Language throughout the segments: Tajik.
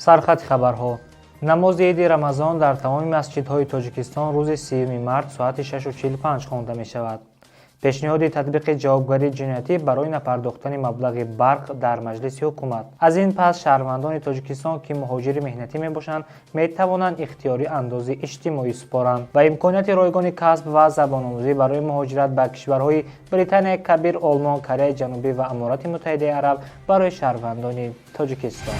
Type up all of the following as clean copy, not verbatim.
سرخط خبرها. نماز عید رمضان در تمام مسجدهای تاجیکستان روز 30 مارس ساعت 6:45 خوانده می شود. پیشنهاد تطبیق جوابگری جنایتی برای نپرداختن مبلغ برق در مجلس حکومت. از این پس شهروندان تاجیکستان که مهاجر مهنتی می باشند می توانند اختیاری اندازه اجتماعی سپارند و امکانات رایگان کسب و زبان آموزی برای مهاجرت به کشورهای بریتانیای کبیر، آلمان، کره جنوبی و امارات متحده عرب برای شهروندان تاجیکستان.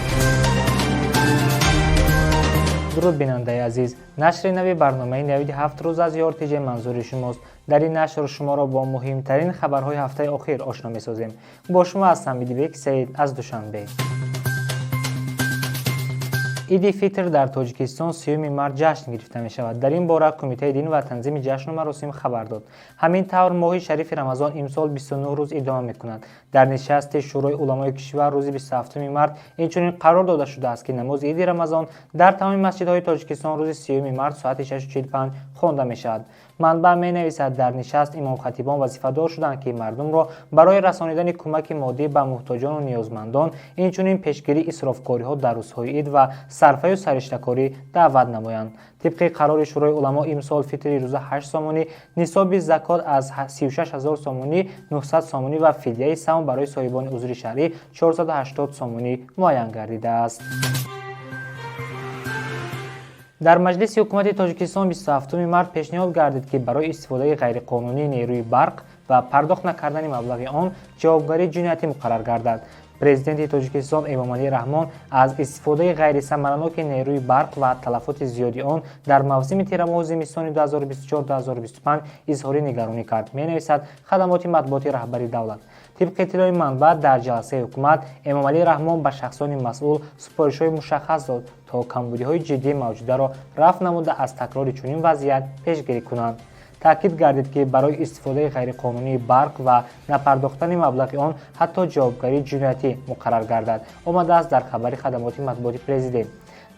درود بیننده عزیز، نشر نوی برنامه نوید 7 روز از یارتیجه منظور شماست. در این نشر شما را با مهمترین خبرهای هفته اخیر آشنا می سازیم. با شما هستم بیک سید از دوشنبه. عید فطر در تاجیکستان 30 مارس جشن گرفته می شود. در این باره کمیته دین و تنظیم جشن و مراسم خبر داد. همین طور ماه شریف رمضان امسال 29 روز ادامه می کند. در نشست شورای علمای کشور روز 27 مارس اینچنین قرار داده شده است که نماز عید رمضان در تمام مسجدهای تاجیکستان روز 30 مارس ساعت 6:45 خوانده می شود. منبع می نویسد در نشست امام خطیبان وظیفه‌دار شدند که مردم را برای رسانیدن کمک مادی به محتاجان و نیازمندان، اینچنین پیشگیری اسرافکاری‌ها در روزهای عید و صرفه و سرشته‌کاری دعوت نمایند. طبق قرار شورای علما امسال فطر روز 8 سامانی، نصاب زکات از 36000 سامانی 900 سامانی و فدیه سوم برای صاحبان عذر شرعی 480 سامانی معین گردیده است. در مجلس حکومت تاجیکستان 27 مارس پیشنهاد گردید که برای استفاده غیرقانونی نیروی برق و پرداخت نکردن مبلغ آن جوابگری جنایتی مقرر گردد. پرزیدنت تاجیکستان امامعلی رحمان از استفاده غیر ثمرناک نیروی برق و تلفات زیادی آن در موسم تیر ماه زمستان 2024-2025 اظهار نگرانی کرد. می‌نویسد خدمات مطبوعاتی رهبری دولت. طبق اطلاع منبع در جلسه حکومت امامعلی رحمان به شخصان مسئول سپارش‌های مشخص داد تا کمبودی‌های جدی موجوده را رفع نموده از تکرار چنین وضعیت پیشگیری کنند. تاکید گردید که برای استفاده غیرقانونی برق و نپرداختن مبلغ آن حتی جوابگری جنایتی مقرر گردد. آمده است در خبر خدمات مطبوعاتی پرزیدنت.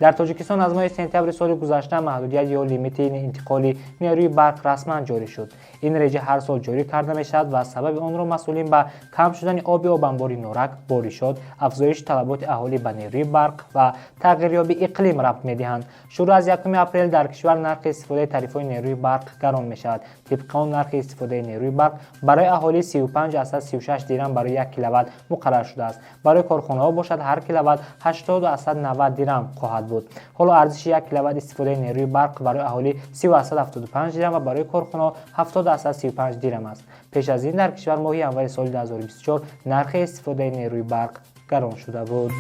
در تاجیکستان از ماه سپتامبر سال گذشته محدودیت یا لیمیت انتقال نیروی برق رسما جاری شد. این رژه هر سال جاری کرده می شود و سبب آن را مسئولین به کم شدن آب انباری نورک، بارشات، افزایش طلبات اهالی به نیروی برق و تغییریابی اقلیم ربط می دهند. شروع از 1 اپریل در کشور نرخ استفاده تعرفه نیروی برق گران می شود. طبق آن نرخ استفاده نیروی برق برای اهالی 35 از 36 درم برای 1 کیلووات مقرر شده است. برای کارخانه‌ها باشد هر کیلووات 80 از 90 درم خواهد بود. حالا ارزش 1 کیلووات استفاده نیروی برق برای اهالی 30 از 75 درم و برای کارخانه‌ها 70 از 35 درم است. پیش از این در کشور ماه انور سال 2024 نرخ استفاده نیروی برق گران شده بود.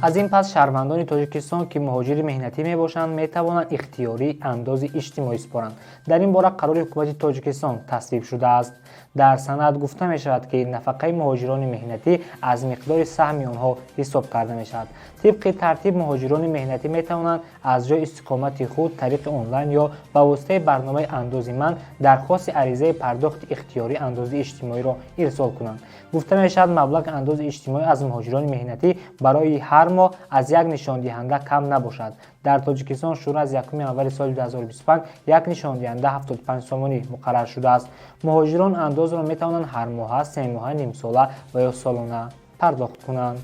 از این پس شهروندان تاجیکستان که مهاجر مهنتی می باشند می توانند اختیاری انداز اجتماعی سپارند. در این باره قرار حکومت تاجیکستان تصویب شده است. در سند گفته می شود که نفقه مهاجران مهنتی از مقدار سهم آنها حساب کرده می شود. طبق ترتیب مهاجران مهنتی می توانند از جای استقامت خود طریق آنلاین یا به واسطه برنامه اندازه‌مند درخواست عریضه پرداخت اختیاری انداز اجتماعی را ارسال کنند. گفته می شود مبلغ انداز اجتماعی از مهاجران مهنتی برای هر ماه از یک نشان دهنده کم نباشد. در تاجیکستان شروع از 1 اول سال 2025 یک نشان دهنده 75 سامانی مقرر شده است. مهاجران انداز را می توانند هر ماه، 3 ماه، نیم ساله و یا سالانه پرداخت کنند.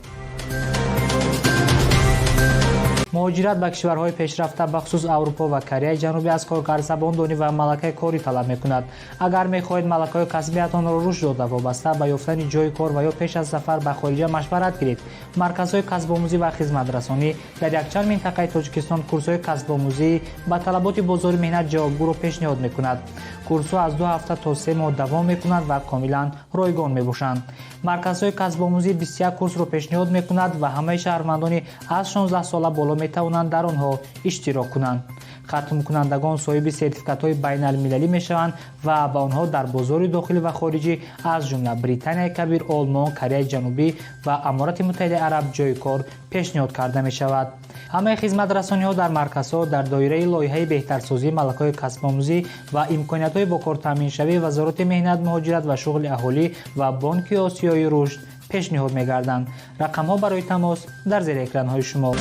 مهاجرت به کشورهای پیشرفته بخصوص اروپا و کره جنوبی از کارگر زباندانی و ملکه کاری طلب می‌کند. اگر می‌خواهید ملکه کسبیتان را رشد داده وابسته به یافتن جای کار و یا پیش از سفر به خارج مشورت گیرید. مرکزهای کسب آموزی و خدمت رسانی در یکچند منطقه تاجیکستان کورس‌های کسب آموزی با طلبات بازار مهنت جوابگو را پیشنهاد می‌کند. کورس‌ها از 2 هفته تا 3 ماه دوام می‌کنند و کاملا رایگان می‌باشند. مرکزهای کسب آموزی 21 کورس را پیشنهاد می‌کند و همه شهروندان از 16 ساله بالا می‌توانند در آنها اشتراک کنند. ختم کنندگان صاحب سرتیفیکات‌های بین‌المللی می‌شوند و با آنها در بازار داخلی و خارجی از جمله بریتانیای کبیر، آلمان، کره جنوبی و امارات متحده عرب جای کار پیشنهاد کرده می‌شود. همه خدمت رسانی‌ها در مرکزها در دایره لایحه بهترسازی ملکه‌های کسب آموزی و امکانات‌های با کار تامین‌شوی وزارت مهنت، مهاجرت و شغل اهالی و بانک آسیای رشد پیشنهاد می‌گردند. رقم‌ها برای تماس در زیر اکران‌های شما.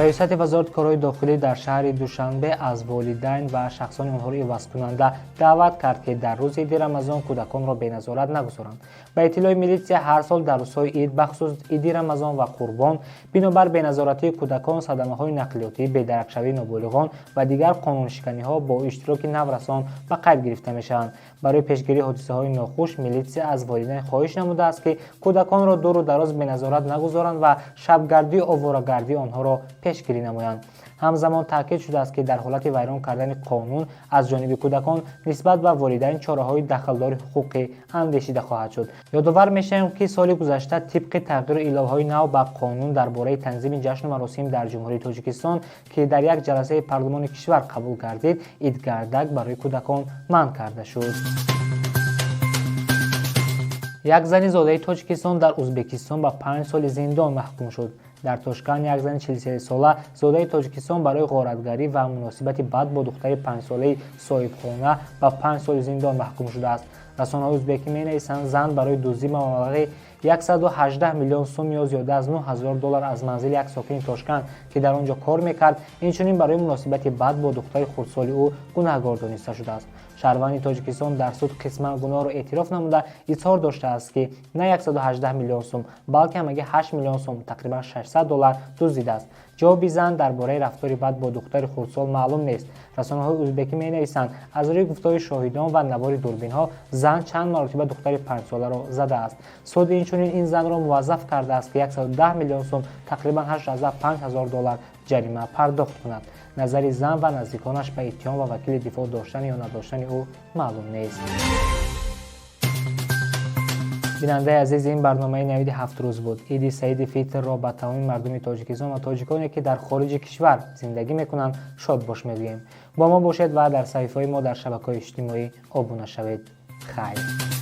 раисати вазорати корои дохилӣ дар шаҳри душанбе аз волидайн ва шахсони онҳоро ивазкунанда даъват кард ки дар рӯзи иди рамазон кӯдаконро беназорат нагузоранд. ба иттилои милитсия, ҳар сол дар рӯзҳои ид бахусус иди рамазон ва қурбон бинобар беназоратии кӯдакон, садамаҳои нақлиётӣ, бедаракшавии ноболиғон ва дигар қонуншиканиҳо бо иштироки наврасон ба қайд гирифта мешаванд. барои пешгирии ҳодисаҳои нохуш, милитсия аз волидайн хоҳиш намудааст ки кӯдаконро дуру дароз беназорат нагузоранд ва шабгардию оварагардии онҳоро пешгирӣ намоянд. ҳамзамон таъкид шудааст ки дар ҳолати вайрон кардани қонун аз ҷониби кӯдакон нисбат ба волидайн чораҳои дахлдори ҳуқуқӣ андешида хоҳад шуд. ёдовар мешавем ки соли гузашта тибқи тағйири иловаҳои нав ба қонун дар бораи танзими ҷашну маросим дар ҷумҳурии Тоҷикистон, ки дар як ҷаласаи парлумони кишвар қабул гардид, идгардак барои кӯдакон манъ карда шуд. як зани зодаи Тоҷикистон дар Узбекистон ба 5 соли зиндон маҳкум шуд. дар Тошканд як зани 43-сола зодаи Тоҷикистон барои ғоратгарӣ ва муносибати бад бо духтари 5-солаи соҳибхона ба 5 соли зиндон маҳкум шудааст. расонаҳои ӯзбекӣ менависанд, зан барои дуздӣ ба маблағи 118 миллион сум ё зиёда аз $9000 аз манзили як сокини Тошканд, ки дар он ҷо кор мекард, инчунин барои муносибати бад бо духтари хурдсоли ӯ гунаҳгор дониста шудааст. шаҳрванди Тоҷикистон дар суд қисман гуноҳро эътироф намуда изҳор доштааст, ки на 118 миллион сум, балки ҳамагӣ 8 миллион сум, тақрибан $600 дуздидааст. ҷавоби зан дар бораи рафтори бад бо духтари хурдсол маълум нест. расонаҳои ӯзбекӣ менависанд, аз рӯи гуфтаҳои шоҳидон ва навори дурбинҳо зан чанд маротиба духтари 5-соларо задааст. суд инчунин ин занро муваззаф кардааст, ки 110 миллион сум, тақрибан $8500 ҷарима пардохт кунад. назари зан ва наздиконаш ба иттиҳом ва вакили дифоъ доштани ё надоштани ӯ маълум нест. бинандаи азиз, ин барномаи навиди 7 рӯз буд. иди саиди фитрро ба тамоми мардуми Тоҷикистон ва тоҷиконе ки дар хориҷи кишвар зиндагӣ мекунанд шод бош мегӯем. бо мо бошед ва дар саҳифаҳои мо дар шабакаҳои иҷтимоӣ обуна шавед. хайр.